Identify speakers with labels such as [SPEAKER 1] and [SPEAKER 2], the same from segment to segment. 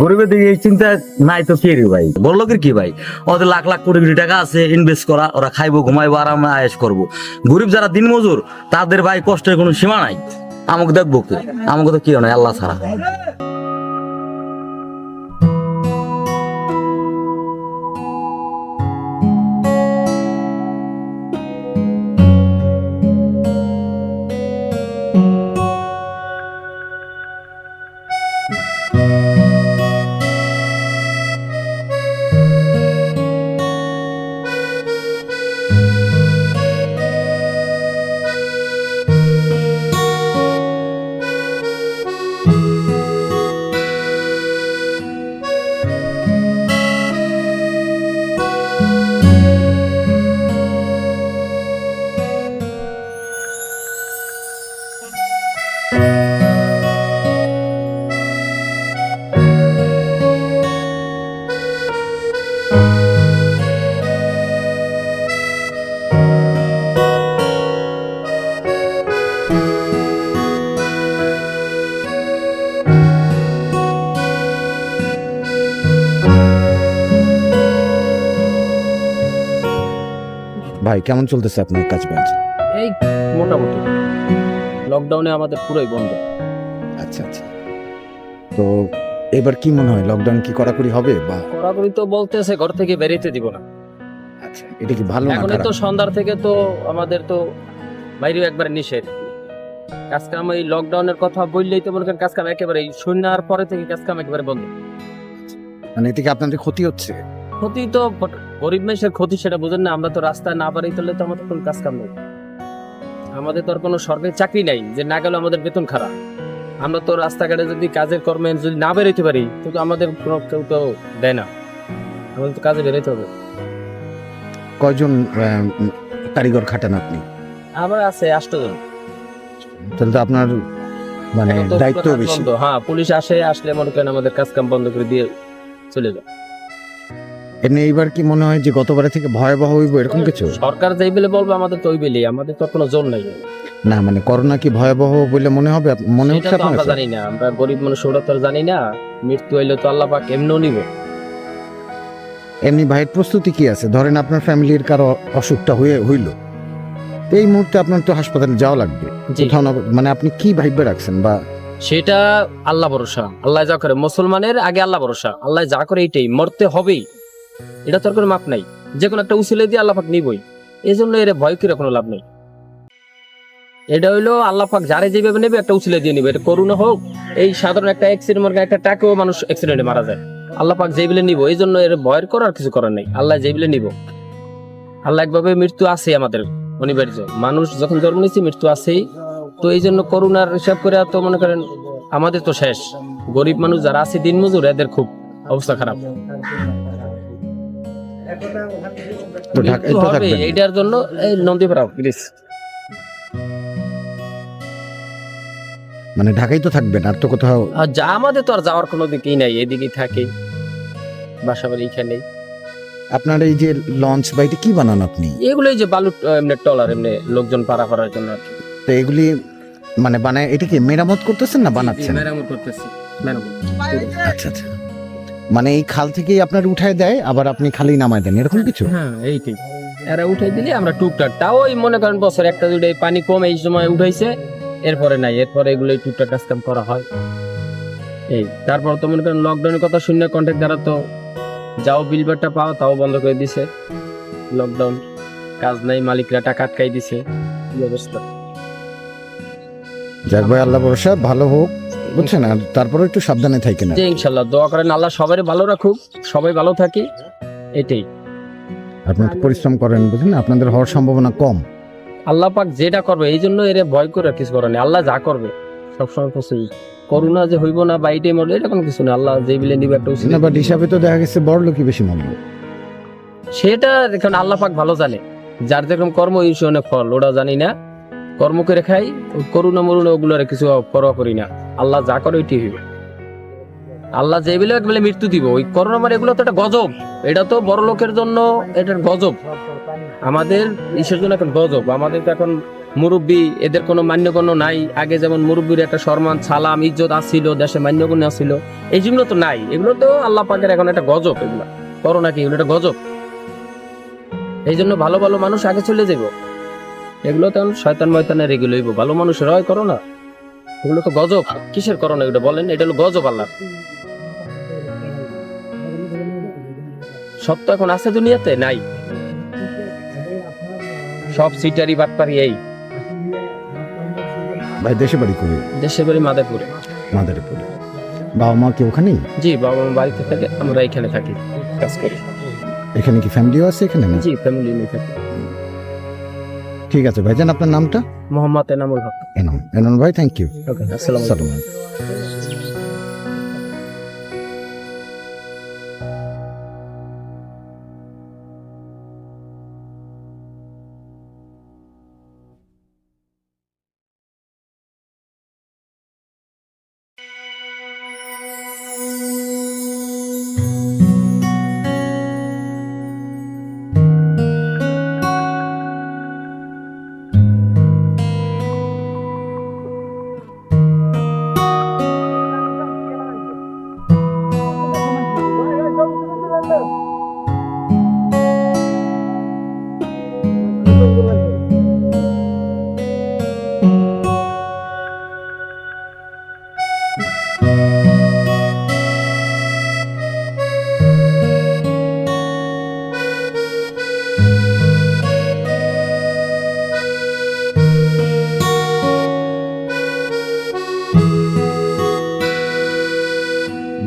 [SPEAKER 1] গরিবের দিকে এই চিন্তা নাই তো কে রে ভাই, বড় লোকের কি ভাই, ওদের লাখ লাখ কোটি কোটি টাকা আছে ইনভেস্ট করা, ওরা খাইবো ঘুমাইবো আরামে আয়েশ করবো। গরিব যারা দিনমজুর তাদের ভাই কষ্টের কোনো সীমা নাই। আমাকে দেখবো কে, আমাকে তো কেউ নাই আল্লাহ ছাড়া।
[SPEAKER 2] ভাই কেমন চলতেছে আপনার কাজ বাজ?
[SPEAKER 3] এই মোটামুটি লকডাউনে আমাদের পুরোই বন্ধ।
[SPEAKER 2] আচ্ছা আচ্ছা, তো এবার কি মনে হয় লকডাউন কি কড়াকড়ি হবে বা?
[SPEAKER 3] কড়াকড়ি তো বলতেছে ঘর থেকে বেরোতে দিব না।
[SPEAKER 2] আচ্ছা, এটা কি ভালো না
[SPEAKER 3] এখন
[SPEAKER 2] খারাপ?
[SPEAKER 3] তো সন্ধ্যার থেকে তো আমাদের তো বাইরেও একবারে নিষেধ। কাজকাম এই লকডাউনের কথা বললেই তো মনে করেন কাজকাম একেবারে সন্ধ্যার পরে থেকে কাজকাম একেবারে বন্ধ।
[SPEAKER 2] মানে এতে কি আপনাদের ক্ষতি হচ্ছে?
[SPEAKER 3] ক্ষতি তো গরিব মানুষের ক্ষতি সেটা বুঝেন না। আমরা তো রাস্তায় না বাড়ি তুললে তো আমাদের কোনো কাজ কাম নেই। আমাদের তো আর কোনো সরকারি চাকরি নাই যে না গেলে আমাদের বেতন খারাপ। আমরা তো রাস্তাঘাটে যদি কাজের কর্মে যদি না বেরোতে পারি তো আমাদের কোনো কেউ তো দেয় না। আমাদের তো কাজে বেরোতে হবে।
[SPEAKER 2] কয়জন কারিগর খাটান আপনি?
[SPEAKER 3] আবার আছে 8 জন।
[SPEAKER 2] তাহলে তো আপনার মানে
[SPEAKER 3] এখন তো
[SPEAKER 2] দায়িত্ব
[SPEAKER 3] পুরো কাজ
[SPEAKER 2] বেশি।
[SPEAKER 3] বন্ধ। হ্যাঁ, পুলিশ আসলে মনে করেন আমাদের কাজ কাম বন্ধ করে দিয়ে চলে যায়।
[SPEAKER 2] এমনি এইবার কি মনে হয় যে গতবারের থেকে ভয়াবহ হইব এরকম কিছু?
[SPEAKER 3] সরকার যেই বেলে বলবে আমাদের তো ওই বেলেই, আমাদের তো কোনো জোর নাই।
[SPEAKER 2] না মানে করোনা কি ভয়াবহ বলে মনে হবে মনে
[SPEAKER 3] সেটা
[SPEAKER 2] হচ্ছে
[SPEAKER 3] তো
[SPEAKER 2] আপনার
[SPEAKER 3] আমরা
[SPEAKER 2] কাছে?
[SPEAKER 3] জানি না। আমরা গরিব মানুষ ওটা তো আর জানি না। মৃত্যু হইলে তো আল্লাহ পাক এমনিও নিব।
[SPEAKER 2] এমনি ভাইয়ের প্রস্তুতি কি আছে? ধরেন আপনার ফ্যামিলির কারো অসুখটা হইলো, তো এই মুহূর্তে আপনার তো হাসপাতালে যাওয়া লাগবে
[SPEAKER 3] জি।
[SPEAKER 2] কোথাও না, মানে আপনি কি ভাইবে রাখছেন বা?
[SPEAKER 3] সেটা আল্লাহ ভরসা। আল্লাহ যা করে, মুসলমানের আগে আল্লাহ ভরসা। আল্লাহ যা করে এইটাই, মরতে হবেই। এটা তোর কোনো মাপ নাই। যে কোনো একটা উসিলে দিয়ে আল্লাহ পাক নিবই। এই জন্য এর ভয় করে কোনো লাভ নেই। এটা হইলো আল্লাহ পাক যারে যেভাবে নেবে একটা উসিলে দিয়ে নিবে। এটা করুণা হোক, এই সাধারণ একটা অ্যাক্সিডেন্ট মনে একটা টাকেও মানুষ অ্যাক্সিডেন্টে মারা যায়। আল্লাহ পাক যেই বিলে নিব, এই জন্য এর ভয়ের করার কিছু করার নেই। আল্লাহ যেই বিলে নিব। আল্লাহ একভাবে মৃত্যু আছে আমাদের অনিবার্য। মানুষ যখন জন্ম নিচ্ছে মৃত্যু আছেই। তো এই জন্য করুণার হিসাব করে তো মনে করেন আমাদের তো শেষ। গরিব মানুষ যারা আছে দিনমজুর এদের খুব অবস্থা খারাপ।
[SPEAKER 2] তো ঢাকায়
[SPEAKER 3] মৃত্যু
[SPEAKER 2] তো
[SPEAKER 3] হবে,
[SPEAKER 2] থাকবেন?
[SPEAKER 3] এইটার জন্য এই নন্দীপাড়া প্লিজ।
[SPEAKER 2] মানে ঢাকায় তো থাকবেন, আর তো কোথাও?
[SPEAKER 3] আর যা আমাদের তো আর যাওয়ার কোনো দিকেই নাই, এদিকেই থাকি, বাসা বাড়ি এখানেই।
[SPEAKER 2] আপনার এই যে লঞ্চ বা এটা কি বানান আপনি?
[SPEAKER 3] এগুলোই যে বালু এমনি টলার এমনি লোকজন পারা করার জন্য আর কি।
[SPEAKER 2] তো এগুলি মানে বানায় এটা কি মেরামত করতেছেন না বানাচ্ছেন?
[SPEAKER 3] মেরামত করতেছি, মেরামত।
[SPEAKER 2] আচ্ছা আচ্ছা, মানে এই খাল থেকেই আপনার উঠায় দেয় আবার আপনি খালি নামায় দেন এরকম কিছু?
[SPEAKER 3] হ্যাঁ এইটাই। এরা উঠাই দিলে আমরা টুকটাক, তাও ওই মনে করেন বছর একটা দুটো পানি কম এই সময় উঠাইছে, এরপরে নাই, এরপরে এগুলো টুকটাক কাজ কাম করা হয়। এই তারপর তো মনে করেন লকডাউনের কথা শুনে কন্ট্রাক্ট দ্বারা তো যাও বিলবারটা পাও তাও বন্ধ করে দিছে। লকডাউন, কাজ নাই, মালিকরা টাকা আটকাই দিছে। কি অবস্থা।
[SPEAKER 2] যাক ভাই, আল্লাহ ভরসা, ভালো হোক বুঝছেন, আর তারপরে একটু সাবধানে থাকেন।
[SPEAKER 3] যে ইনশাল্লাহ দোয়া করেন আল্লাহ সবাই ভালো রাখুক, সবাই ভালো থাকি, এটাই।
[SPEAKER 2] আপনারা তো পরিশ্রম করেন বুঝলেন, আপনাদের হওয়ার সম্ভাবনা কম।
[SPEAKER 3] আল্লাহ পাক যেটা করবে এই জন্য এর ভয় করে কিছু করে না। আল্লাহ যা করবে সবসময় পসিবল। করোনা যে হইব না বা এইটাই মরবে এটা কোনো কিছু না। আল্লাহ যে বিলে নিবে একটা উচিত।
[SPEAKER 2] না বাট হিসাবে তো দেখা গেছে বড় লোকই বেশি মরল।
[SPEAKER 3] সেটা এখন আল্লাহ পাক ভালো জানে, যার যেরকম কর্ম এই সনে ফল ওটা জানি না। কর্ম করে খাই, করুণা মরুণা ওগুলো কিছু পরোয়া করি না। আল্লাহ যা করে ওইটি হইবে। আল্লাহ যে বেলে এক বেলে মৃত্যু দিব। ওই করোনা মানে এগুলো তো একটা গজব। এটা তো বড় লোকের জন্য এটার গজব, আমাদের ইসের জন্য এখন গজব। আমাদের তো এখন মুরব্বী, এদের কোনো মান্যগণ্য নাই। আগে যেমন মুরব্বীর একটা সম্মান, সালাম, ইজ্জত আসছিল, দেশে মান্যগণ্য আসছিল, এই যেগুলো তো নাই। এগুলো তো আল্লাহ পাকের এখন একটা গজব। এগুলো করো নাকি, এগুলো একটা গজব। এই জন্য ভালো ভালো মানুষ আগে চলে যাব। এগুলো তো শয়তান ময়তানের এগুলো হইব, ভালো মানুষের হয় করো না। এগুলো তো গজব। কিসের করো না এগুলো বলেন? এটা হলো গজব আল্লাহ। সত্য এখন আছে দুনিয়াতে? নাই। সব সিটারি বাটপারি। এই
[SPEAKER 2] ভাই দেশে বাড়ি করে
[SPEAKER 3] দেশের বাড়ি মাদারপুরে।
[SPEAKER 2] মাদারীপুরে। বাবা মা কি ওখানেই?
[SPEAKER 3] জি, বাবা মা বাড়িতে থাকে, আমরা এখানে থাকি, কাজ করি।
[SPEAKER 2] এখানে কি ফ্যামিলিও আছে এখানে না?
[SPEAKER 3] জি, ফ্যামিলি নিয়ে থাকি।
[SPEAKER 2] ঠিক আছে ভাইজান, আপনার নামটা?
[SPEAKER 3] মোহাম্মদ এনামুল হক।
[SPEAKER 2] এনাম। এনাম ভাই, থ্যাংক ইউ।
[SPEAKER 3] ওকে, আসসালামু আলাইকুম।
[SPEAKER 2] সালাম।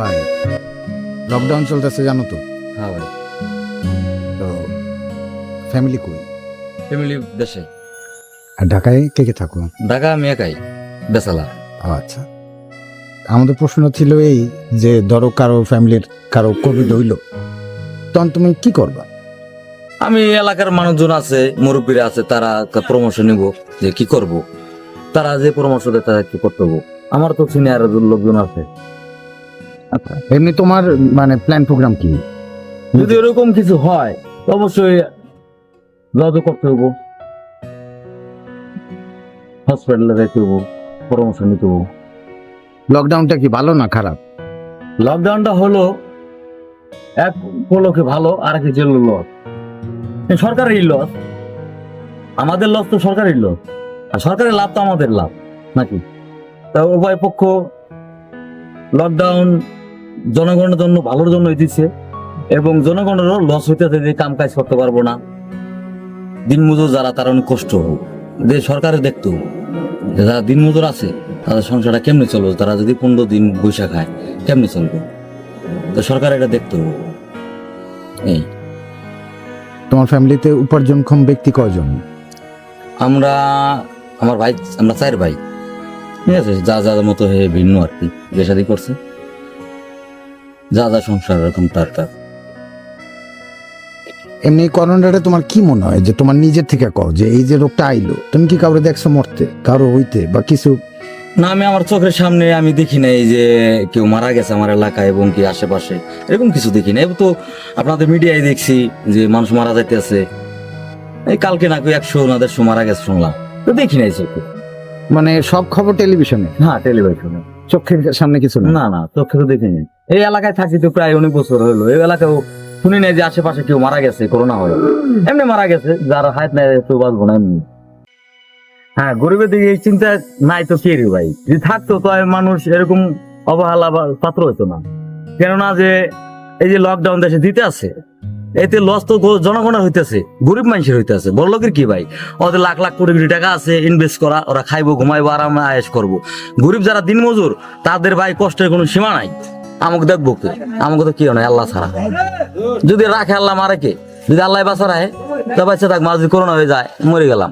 [SPEAKER 2] ভাই লকডাউন চলতেছে জানো তো?
[SPEAKER 1] হ্যাঁ ভাই।
[SPEAKER 2] তো ফ্যামিলি কই?
[SPEAKER 1] ফ্যামিলি দেশে।
[SPEAKER 2] আর ঢাকায় কে কে থাকো?
[SPEAKER 1] ঢাকা আমি একাই, বেসালা।
[SPEAKER 2] আচ্ছা, আমাদের প্রশ্ন ছিল এই যে ধরো কারো ফ্যামিলির কারো কোভিড হইল, তখন তুমি কি করবা?
[SPEAKER 1] আমি এলাকার মানুষজন আছে, মুরব্বীরা আছে, তারা পরামর্শ নিব যে কি করব। তারা যে পরামর্শ দেয় তারা কি করতে হবে। আমার তো সিনিয়র লোকজন আছে।
[SPEAKER 2] আচ্ছা, এমনি তোমার মানে প্ল্যান প্রোগ্রাম কি?
[SPEAKER 1] যদি এরকম কিছু হয় তো অবশ্যই যোগাযোগ করতে হবো, হসপিটালে যেতে হবো, পরামর্শ নিতে হবো।
[SPEAKER 2] লকডাউনটা কি ভালো না খারাপ?
[SPEAKER 1] লকডাউনটা হলো এক পলকে ভালো, আর এক যে লস। সরকারের লস, আমাদের লস তো সরকারের লস, আর সরকারের লাভ তো আমাদের লাভ নাকি? তা উভয় পক্ষ লকডাউন জনগণের জন্য ভালোর জন্য দিচ্ছে, এবং জনগণেরও লস হইতেছে যে কাম কাজ করতে পারবো না। দিনমজুর যারা, তারা অনেক কষ্ট হোক, যে সরকারে দেখতো যারা দিনমজুর আছে তাদের সংসারটা কেমনে চলবে। তারা যদি 15 দিন বৈশাখ খায় কেমনে চলবে, তো সরকার এটা দেখতে হবে। এই
[SPEAKER 2] তোমার ফ্যামিলিতে উপার্জনক্ষম ব্যক্তি কয়জন?
[SPEAKER 1] আমরা, আমার ভাই, আমরা 4 ভাই, ঠিক আছে। যা যা মতো হয়ে ভিন্ন আর কি, বিয়ে শাদী করছে, যা যা সংসার এরকম তার তার।
[SPEAKER 2] এমনি করোনাটা তোমার কি মনে হয় যে তোমার নিজের থেকে কও যে এই যে রোগটা আইলো, তুমি কি কাউরে দেখছো মরতে, কারো হইতে বা কিছু?
[SPEAKER 1] না, আমি আমার চোখের সামনে আমি দেখি নাই যে কেউ মারা গেছে আমার এলাকায় এবং কি আশেপাশে, এরকম কিছু দেখি না। তো আপনাদের মিডিয়ায় দেখছি যে মানুষ মারা যাইতেছে, এই কালকে নাকি 100 না 150 মারা গেছে শুনলাম, তো দেখি নাই চোখে।
[SPEAKER 2] মানে সব খবর টেলিভিশনে?
[SPEAKER 1] হ্যাঁ, টেলিভিশনে।
[SPEAKER 2] চোখের সামনে কিছু না?
[SPEAKER 1] না না, চোখে তো দেখিনি। এই এলাকায় থাকি তো প্রায় অনেক বছর হলো, এই এলাকায় শুনি নাই যে আশেপাশে কেউ মারা গেছে করোনা হয়ে। এমনি মারা গেছে, যারা হায়াত নাই কেউ বাঁচবো না এমনি। হ্যাঁ, গরিবের দিকে এই চিন্তা নাই তো কে রে ভাই। যদি থাকতো তো মানুষ এরকম অবহেলা বা পাত্র হতো না। কেননা যে এই যে লকডাউন দেশে দিতে আছে, এতে লস তো জনগণের হইতেছে, গরিব মানুষের হইতেছে। বড় লোকের কি ভাই, ওদের লাখ লাখ কোটি কোটি টাকা আছে ইনভেস্ট করা, ওরা খাইবো ঘুমাইবো আরামে আয়েশ করবো। গরিব যারা দিনমজুর, তাদের ভাই কষ্টের কোনো সীমা নাই। আমাকে দেখবো কে? আমাকে তো কেউ নাই আল্লাহ ছাড়া। যদি রাখে আল্লাহ, মারে কে? যদি আল্লাহ বাঁচা রাখে তা বাচ্চা থাক, মাঝে করোনা হয়ে যায় মরে গেলাম।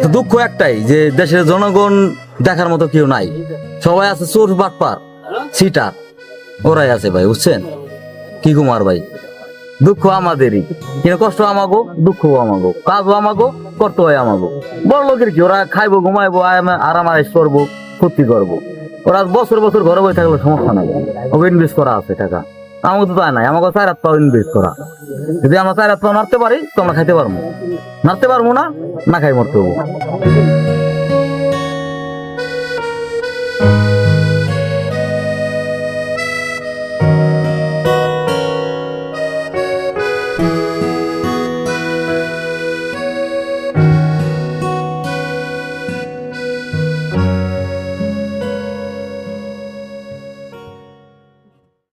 [SPEAKER 1] তো দুঃখ একটাই যে দেশের জনগণ দেখার মতো কেউ নাই, সবাই আছে চোর বাটপার সিটার, ওরাই আছে ভাই, বুঝছেন কি কুমার ভাই। দুঃখ আমাদেরই, কিন্তু কষ্ট আমাগো, দুঃখ আমাগো, কাজও আমাগো, করতে হয় আমাগো। বড় লোকের কি, ওরা খাইবো ঘুমাইবো আরাম আয়েশ করবো, ফুর্তি করবো। ওরা বছর বছর ঘরে বসে থাকলে সমস্যা নাই, ওকে ইনভেস্ট করা আছে টাকা। আমাকে তো তাই নাই, আমাকে 4 হাত পাও ইনভেস্ট করা। যদি আমরা 4 হাত পাও নাড়তে পারি তো আমরা খাইতে পারবো, নাড়তে পারবো না, না খাই মরতে হবো।